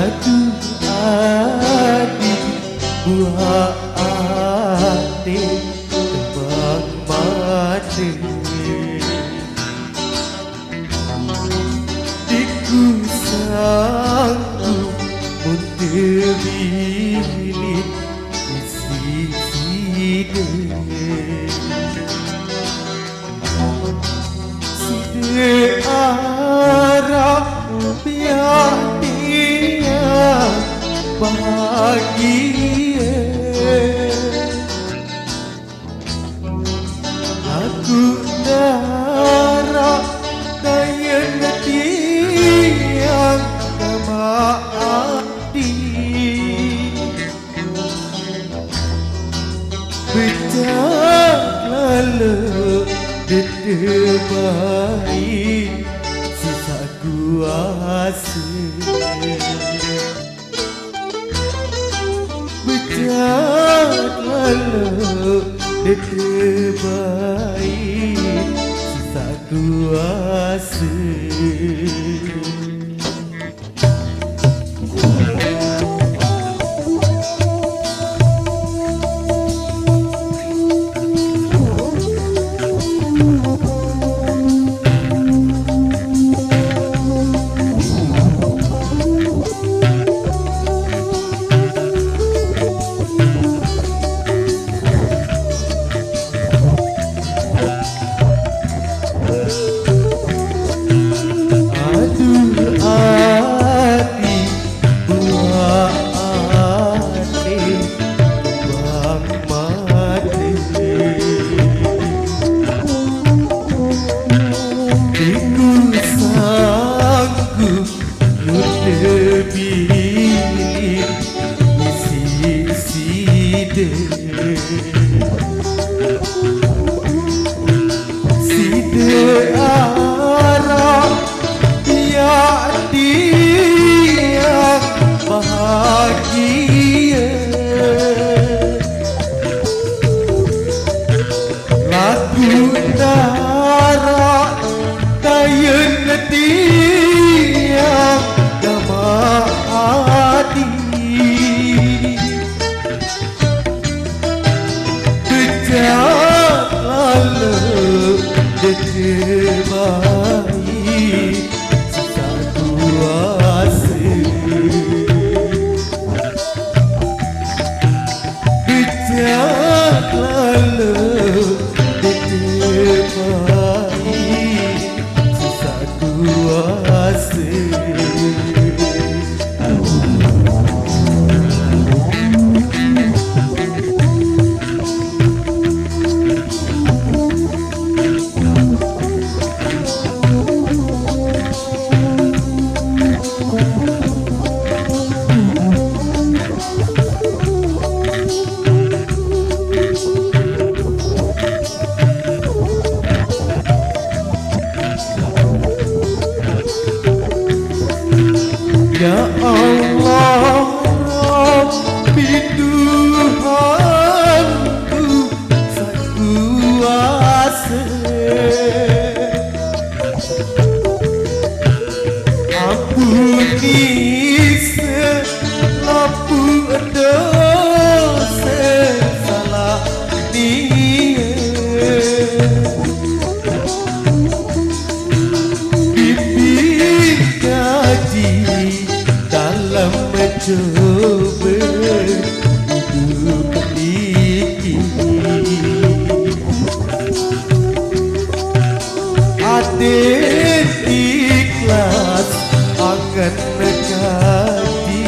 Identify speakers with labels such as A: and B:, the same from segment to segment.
A: Aduh adik buah adik tembang mati Diku sanggup mentebilit isi Side arah biar dia bahagia Aku darah daya yang kemaati Becak lalu ditebai sisa kuasa Becak lalu ditebai sisa kuasa Side arah dia bahagia Lagu darah daya yang damai Becak lalu ditebai sisa kuasa Becak lalu ditebai sisa kuasa Ya Allah Rabbi Tuhanku sang kuasa Ampuni selaku dosa salah niat Bimbing kaji dalam mencoba hidup ini Adik ikhlas akan menjadi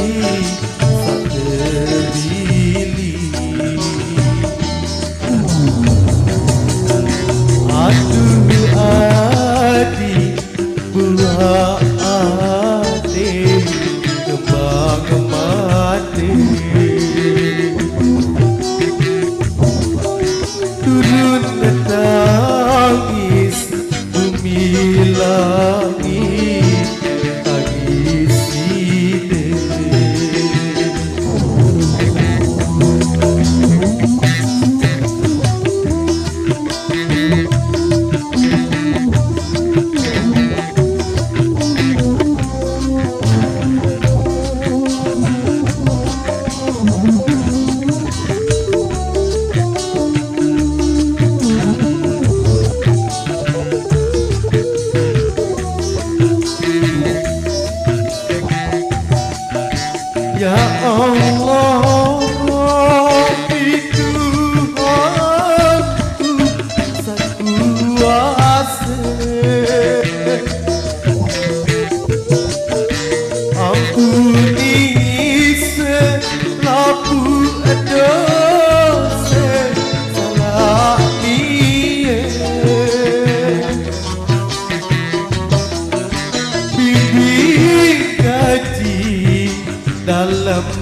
A: sendiri Aduh adik buah adik kembang mati Turun tangis bumi langit tangis sida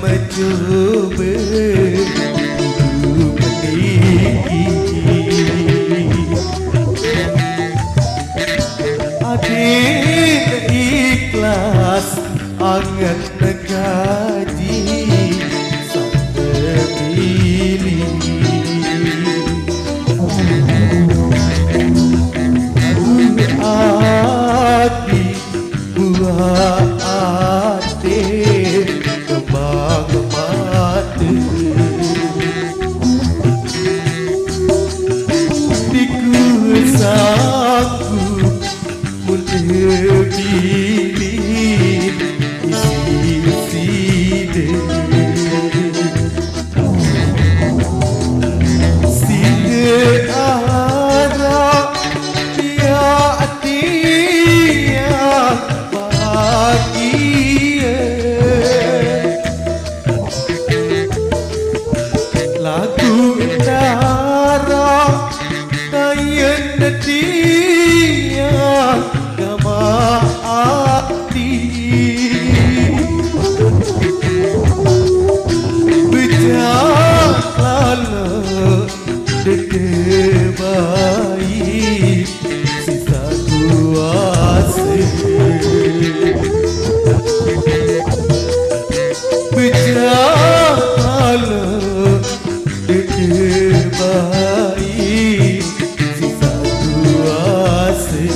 A: mencuba untuk meninggi. Adik ikhlas angan negaji sampai pilih. Hati buah hati kembang mata dikusaku mulai pilih isi sida arah dia hati bahagia lagu darah kayan dia gama hati berjalan dekat baik sisa kuasa berjalan dekat baik sisa kuasa.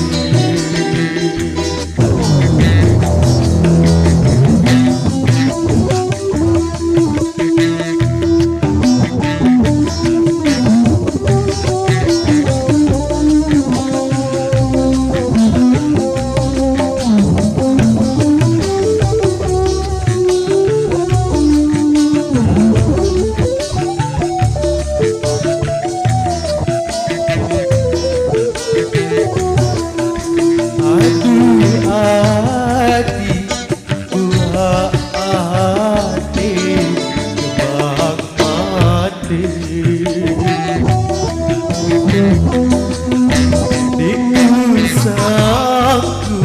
A: Dikusaku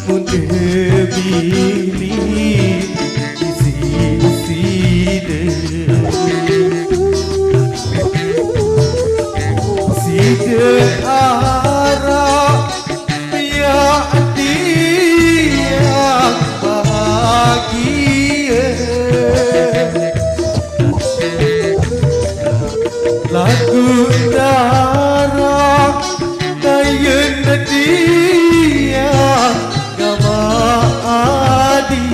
A: mudah pilih isi-isi sida arah biar dia bahagia lagu darah kayan dia gama adi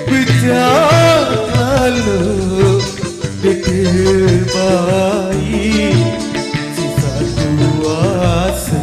A: berjalan dekat baik sisa kuasa.